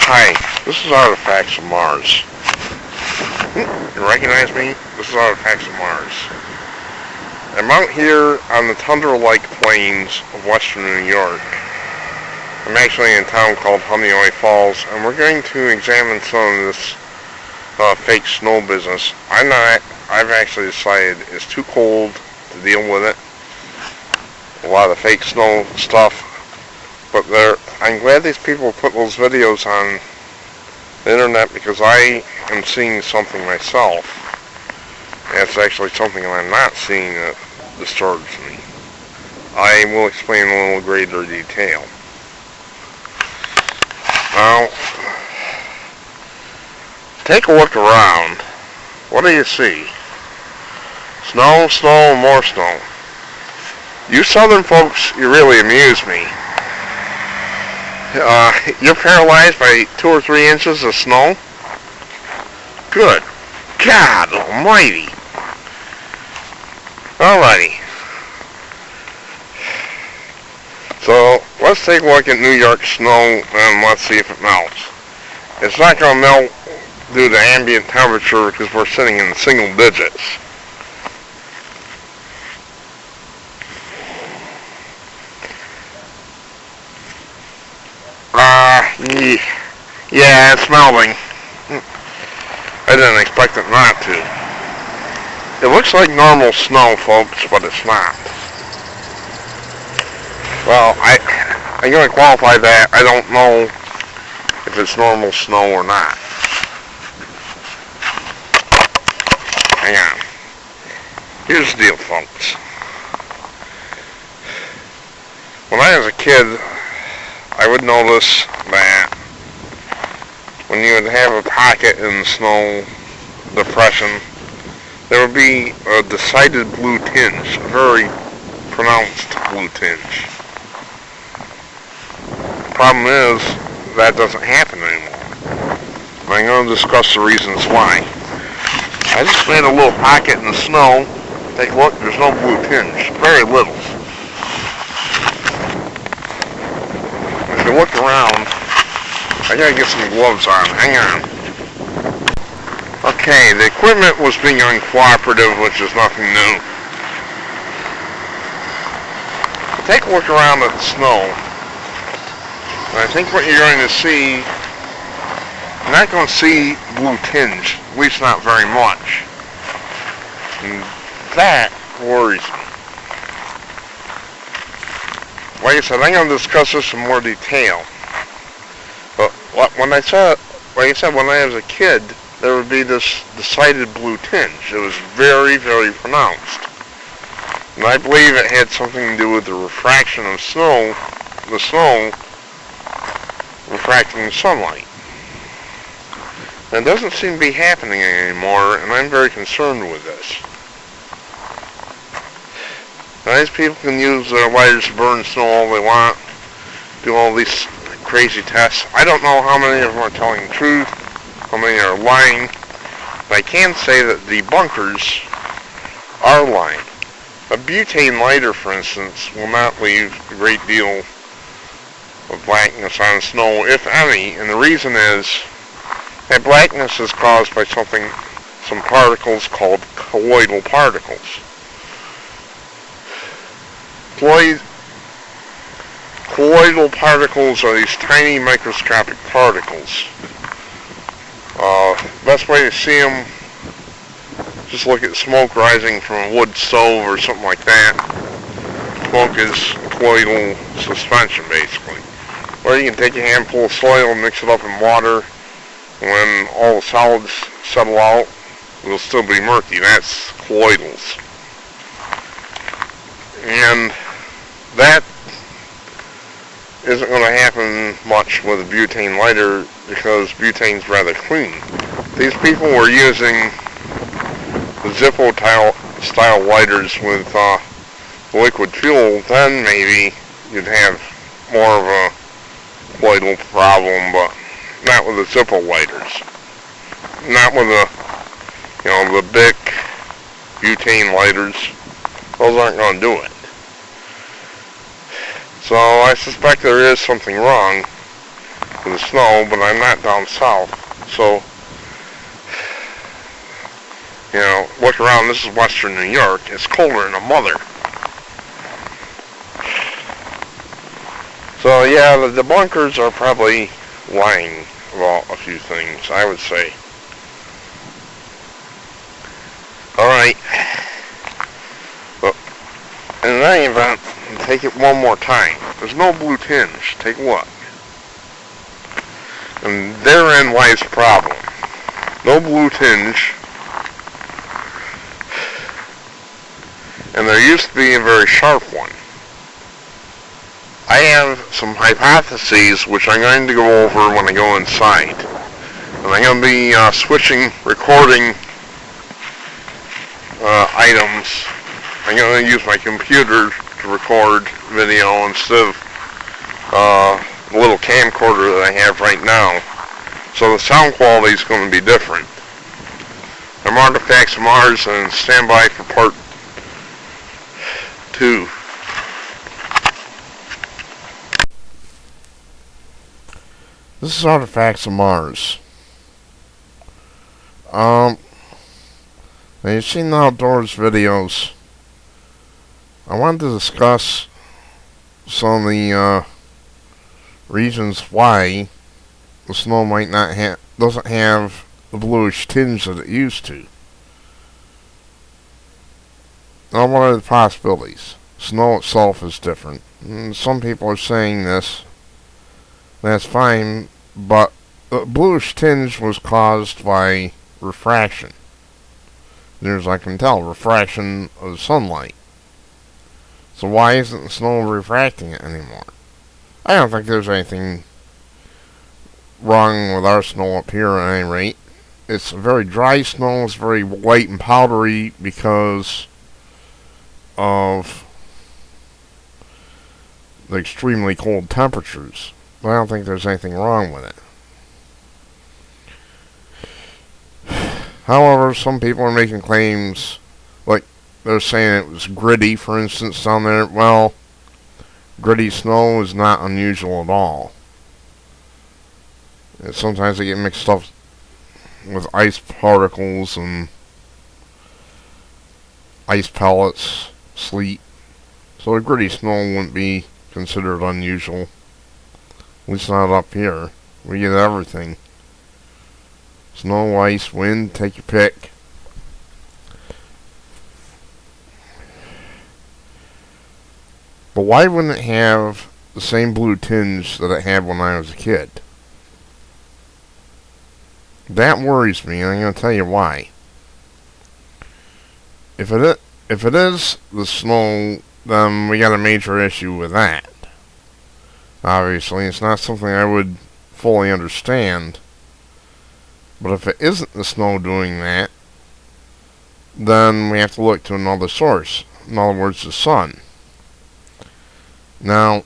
Hi, this is Artifacts of Mars. You recognize me? This is Artifacts of Mars. I'm out here on the tundra-like plains of western New York. I'm actually in a town called Honeoye Falls, and we're going to examine some of this fake snow business. I've actually decided it's too cold to deal with it. A lot of fake snow stuff. But I'm glad these people put those videos on the internet because I am seeing something myself. And it's actually something I'm not seeing that disturbs me. I will explain in a little greater detail. Now, take a look around. What do you see? Snow, snow, and more snow. You southern folks, you really amuse me. You're paralyzed by 2 or 3 inches of snow? Good God almighty. Alrighty. So, let's take a look at New York snow and let's see if it melts. It's not going to melt due to ambient temperature because we're sitting in single digits. Yeah, it's melting. I didn't expect it not to. It looks like normal snow, folks, but it's not. Well, I'm going to qualify that. I don't know if it's normal snow or not. Hang on. Here's the deal, folks. When I was a kid, I would notice that when you would have a pocket in the snow depression, there would be a decided blue tinge, a very pronounced blue tinge. The problem is, that doesn't happen anymore. I'm going to discuss the reasons why. I just made a little pocket in the snow. Take a look, there's no blue tinge, very little. If you look around, I gotta get some gloves on. Hang on. Okay, the equipment was being uncooperative, which is nothing new. Take a look around at the snow. And I think what you're going to see, you're not going to see blue tinge, at least not very much. And that worries me. Like I said, I'm going to discuss this in more detail. But when I said, when I was a kid, there would be this decided blue tinge. It was very, very pronounced. And I believe it had something to do with the refraction of snow, the snow refracting the sunlight. And it doesn't seem to be happening anymore, and I'm very concerned with this. Now, these people can use their lighters to burn snow all they want, do all these crazy tests. I don't know how many of them are telling the truth, how many are lying, but I can say that the bunkers are lying. A butane lighter, for instance, will not leave a great deal of blackness on snow, if any, and the reason is that blackness is caused by some particles called colloidal particles. Colloidal particles are these tiny microscopic particles. Best way to see them, just look at smoke rising from a wood stove or something like that. Smoke is colloidal suspension, basically. Or you can take a handful of soil and mix it up in water. When all the solids settle out, it'll still be murky. That's colloidals. And that isn't going to happen much with a butane lighter because butane's rather clean. These people were using the Zippo-style lighters with liquid fuel, then maybe you'd have more of a colloidal problem, but not with the Zippo lighters. Not with the Bic butane lighters. Those aren't going to do it. So I suspect there is something wrong. in the snow, but I'm not down south. So, you know, look around. This is western New York. It's colder than a mother. So, yeah, the debunkers are probably lying about a few things, I would say. Alright. But in any event, take it one more time. There's no blue tinge. Take a look. And therein lies the problem. No blue tinge. And there used to be a very sharp one. I have some hypotheses which I'm going to go over when I go inside. And I'm going to be switching recording items. I'm going to use my computer to record video instead of the little camcorder that I have right now. So the sound quality is going to be different. I'm Artifacts of Mars, and stand by for part 2. This is Artifacts of Mars. Now you've seen the outdoors videos. I wanted to discuss some of the reasons why the snow might not doesn't have the bluish tinge that it used to. Now, what are the possibilities? Snow itself is different. And some people are saying this. That's fine, but the bluish tinge was caused by refraction. Near as I can tell, refraction of sunlight. So why isn't the snow refracting it anymore? I don't think there's anything wrong with our snow up here at any rate. It's very dry snow. It's very white and powdery because of the extremely cold temperatures. But I don't think there's anything wrong with it. However, some people are making claims, like they're saying it was gritty, for instance, down there. Well, gritty snow is not unusual at all. And sometimes they get mixed up with ice particles and ice pellets, sleet. So a gritty snow wouldn't be considered unusual. At least not up here. We get everything. Snow, ice, wind, take your pick. But why wouldn't it have the same blue tinge that it had when I was a kid? That worries me, and I'm going to tell you why. If it is the snow, then we got a major issue with that. Obviously, it's not something I would fully understand. But if it isn't the snow doing that, then we have to look to another source. In other words, the sun. Now,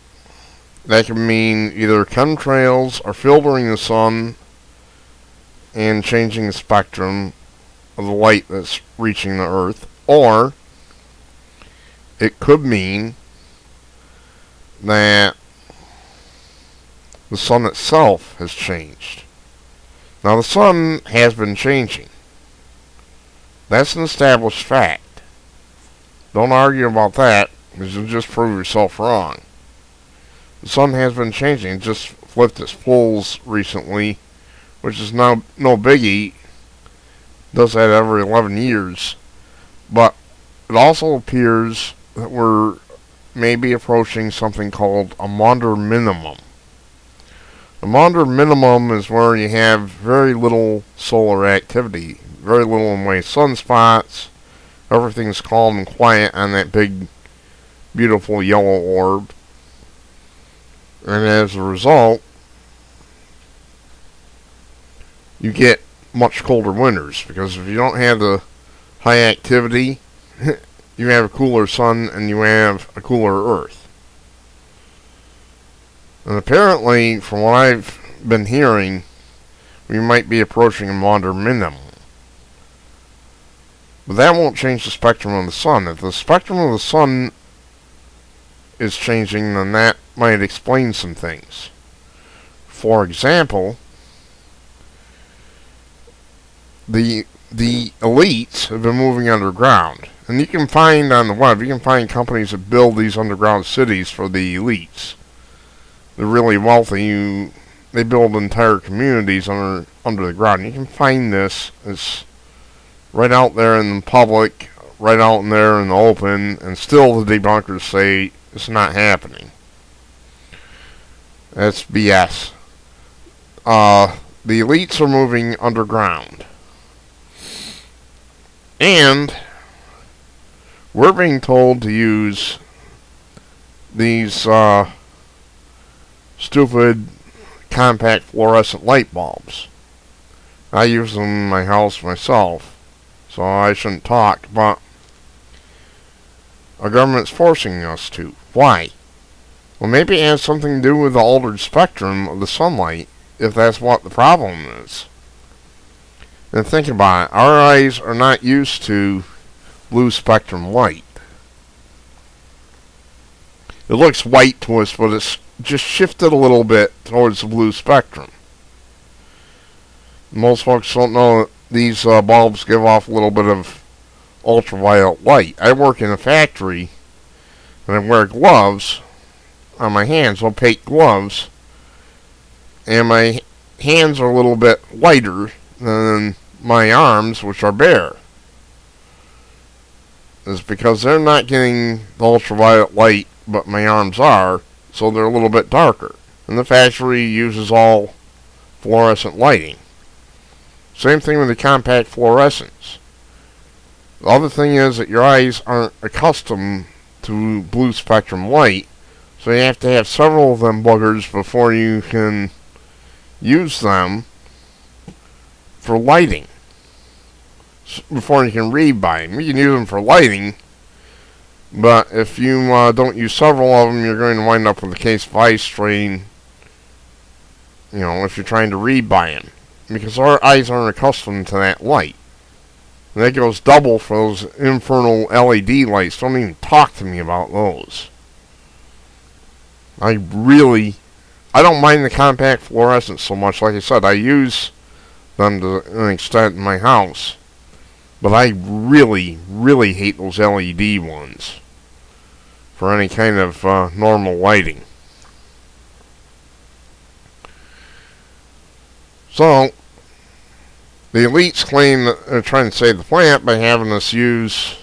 that could mean either chemtrails are filtering the sun and changing the spectrum of the light that's reaching the Earth, or it could mean that the sun itself has changed. Now, the sun has been changing. That's an established fact. Don't argue about that, because you'll just prove yourself wrong. The sun has been changing. It just flipped its poles recently, which is now no biggie. Does that every 11 years. But it also appears that we're maybe approaching something called a Maunder minimum. The Maunder minimum is where you have very little solar activity, very little in the way of sunspots. Everything's calm and quiet on that big, beautiful yellow orb. And as a result, you get much colder winters, because if you don't have the high activity, you have a cooler sun and you have a cooler earth. And apparently, from what I've been hearing, we might be approaching a Maunder minimum. But that won't change the spectrum of the sun. If the spectrum of the sun is changing, then that might explain some things. For example, the elites have been moving underground. And you can find on the web, you can find companies that build these underground cities for the elites. They're really wealthy. They build entire communities under the ground. You can find this. It's right out there in the public, right out in there in the open, and still the debunkers say it's not happening. That's BS. The elites are moving underground. And we're being told to use these stupid compact fluorescent light bulbs. I use them in my house myself, so I shouldn't talk, but our government's forcing us to. Why? Well, maybe it has something to do with the altered spectrum of the sunlight, if that's what the problem is. And think about it. Our eyes are not used to blue spectrum light. It looks white to us, but it's just shifted a little bit towards the blue spectrum. Most folks don't know that these bulbs give off a little bit of ultraviolet light. I work in a factory, and I wear gloves on my hands, opaque gloves, and my hands are a little bit lighter than my arms, which are bare. It's because they're not getting the ultraviolet light, but my arms are, so they're a little bit darker. And the factory uses all fluorescent lighting. Same thing with the compact fluorescents. The other thing is that your eyes aren't accustomed to blue spectrum light, so you have to have several of them boogers before you can use them for lighting. Before you can read by them. You can use them for lighting, but if you don't use several of them, you're going to wind up with a case of eye strain, if you're trying to read by them. Because our eyes aren't accustomed to that light. And that goes double for those infernal LED lights. Don't even talk to me about those. I don't mind the compact fluorescents so much. Like I said, I use them to an extent in my house. But I really, really hate those LED ones for any kind of normal lighting. So, the elites claim that they're trying to save the planet by having us use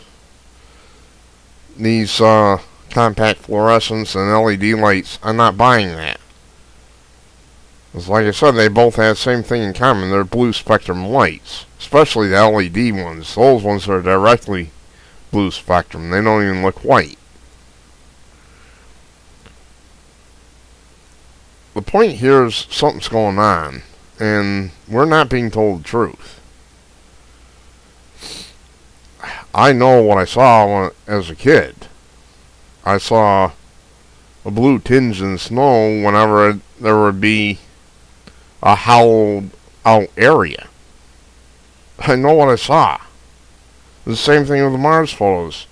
these compact fluorescents and LED lights. I'm not buying that. Because like I said, they both have the same thing in common. They're blue spectrum lights. Especially the LED ones. Those ones are directly blue spectrum. They don't even look white. The point here is something's going on. And we're not being told the truth. I know what I saw as a kid. I saw a blue tinge in the snow whenever there would be a hollowed out area. I know what I saw. The same thing with the Mars photos.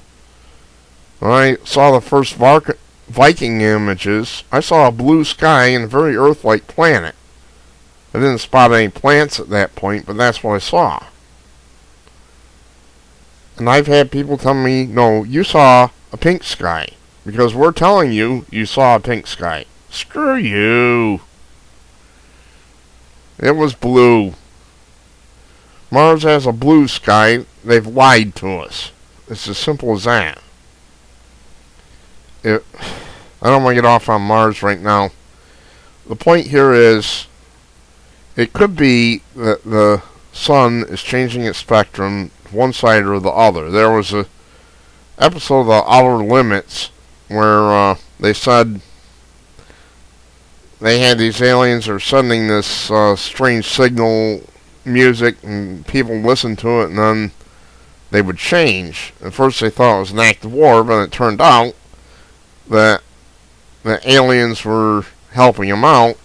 When I saw the first Viking images, I saw a blue sky and a very Earth-like planet. I didn't spot any plants at that point, but that's what I saw. And I've had people tell me, no, you saw a pink sky. Because we're telling you, you saw a pink sky. Screw you. It was blue. Mars has a blue sky. They've lied to us. It's as simple as that. I don't want to get off on Mars right now. The point here is, it could be that the sun is changing its spectrum one side or the other. There was a episode of The Outer Limits where they said they had these aliens that are sending this strange signal music, and people listened to it, and then they would change. At first they thought it was an act of war, but it turned out that the aliens were helping them out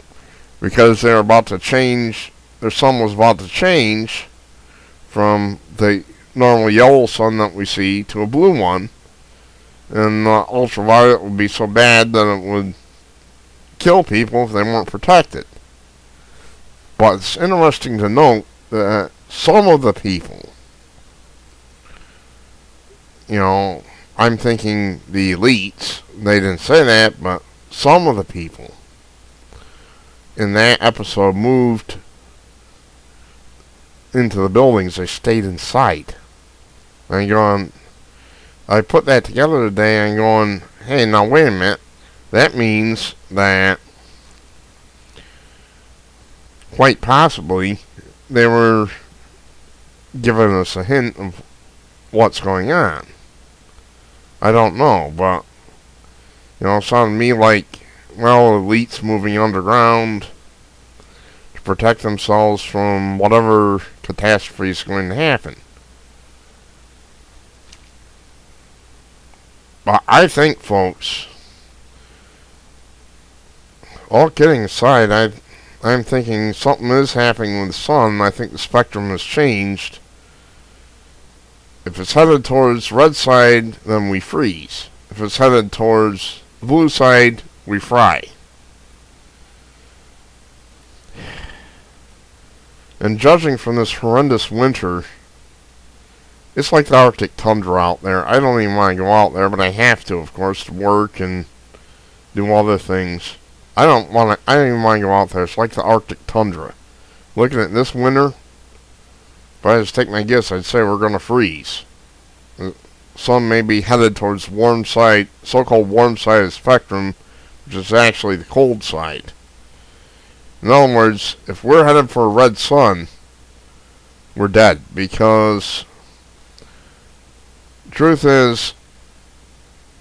because they were about to change, their sun was about to change from the normal yellow sun that we see to a blue one, and ultraviolet would be so bad that it would kill people if they weren't protected. But it's interesting to note that some of the people, I'm thinking the elites, they didn't say that, but some of the people in that episode moved into the buildings. They stayed inside. I put that together today, and going, hey, now wait a minute. That means that quite possibly they were giving us a hint of what's going on. I don't know, but it sounded to me like, well, elites moving underground to protect themselves from whatever catastrophe is going to happen. But I think, folks, all kidding aside, I'm thinking something is happening with the sun. I think the spectrum has changed. If it's headed towards red side, then we freeze. If it's headed towards the blue side, we fry. And judging from this horrendous winter, it's like the Arctic tundra out there. I don't even want to go out there, but I have to, of course, to work and do other things. I don't even want to go out there. It's like the Arctic tundra. Looking at this winter, if I just take my guess, I'd say we're going to freeze. The sun may be headed towards the warm side, so-called warm side of the spectrum, which is actually the cold side. In other words, if we're headed for a red sun, we're dead, because the truth is,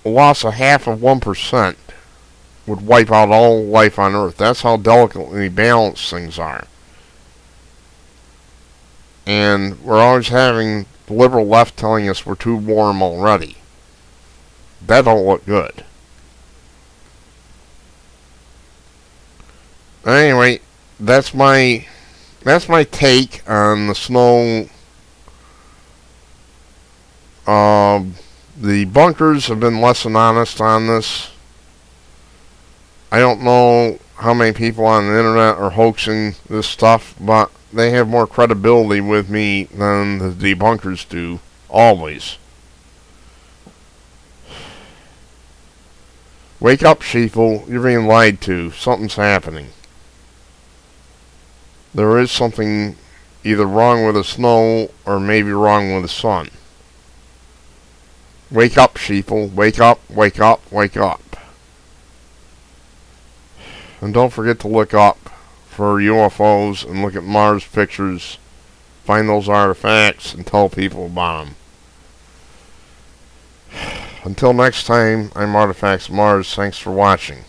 a loss of 0.5% would wipe out all life on Earth. That's how delicately balanced things are. And we're always having the liberal left telling us we're too warm already. That don't look good. Anyway, that's my take on the snow. The bunkers have been less than honest on this. I don't know how many people on the internet are hoaxing this stuff, but they have more credibility with me than the debunkers do, always. Wake up, sheeple. You're being lied to. Something's happening. There is something either wrong with the snow or maybe wrong with the sun. Wake up, sheeple. Wake up, wake up, wake up. And don't forget to look up for UFOs and look at Mars pictures. Find those artifacts and tell people about them. Until next time, I'm Artifacts Mars. Thanks for watching.